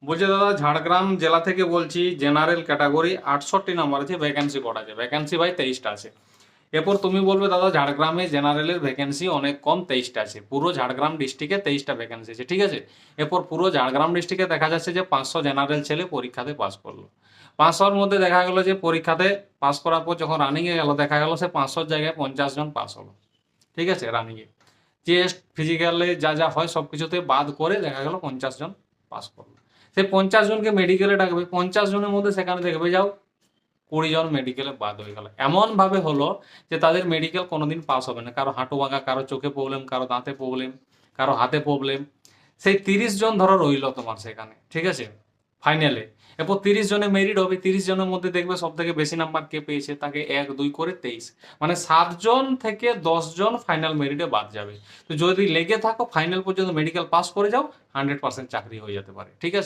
বলছে দাদা ঝাড়গ্রাম জেলা থেকে বলছি, জেনারেল ক্যাটাগরি 68 নাম্বার আছে, ভ্যাকেন্সি কটা আছে? ভ্যাকেন্সি ভাই 23টা আছে। এরপর তুমি বলবে দাদা ঝাড়গ্রামে জেনারেলের ভ্যাকেন্সি অনেক কম, 23টা আছে। পুরো ঝাড়গ্রাম ডিস্ট্রিক্টে 23টা ভ্যাকেন্সি আছে, ঠিক আছে। এরপর পুরো ঝাড়গ্রাম ডিস্ট্রিক্টে দেখা যাচ্ছে যে 500 জেনারেল ছেলে পরীক্ষাতে পাস করলো। 500-র মধ্যে দেখা গেল যে পরীক্ষাতে পাস করার পর যখন রানিংয়ে গেল, দেখা গেল সে 500 জায়গায় 50 জন পাস হলো, ঠিক আছে। রানিংয়ে টেস্ট ফিজিক্যালে যা যা হয় সব কিছুতে বাদ করে দেখা গেল 50 জন পাস করলো। সে 50 জনকে মেডিকেলে ডাকবে, 50 জনের মধ্যে সেখানে দেখবে যাও 20 জন মেডিকেলে বাদ হয়ে গেল। এমন ভাবে হলো যে তাদের মেডিকেল কোনোদিন পাস হবে না। কারো হাঁটু ভাঙা, কারো চোখে প্রবলেম, কারো দাঁতে প্রবলেম, কারো হাতে প্রবলেম। সেই 30 জন ধরো রইল তোমার সেখানে, ঠিক আছে, ফাইনালে। এরপর 30 জনে মেরিট হবে, 30 জনের মধ্যে দেখবে সব থেকে বেশি নাম্বার কে পেয়েছে, তাকে 1 2 করে 23, মানে 7 জন থেকে 10 জন ফাইনাল মেরিটে বাদ যাবে। তো যদি লেগে থাকো ফাইনাল পর্যন্ত মেডিকেল পাস করে যাও, 100% চাকরি হয়ে যেতে পারে, ঠিক আছে।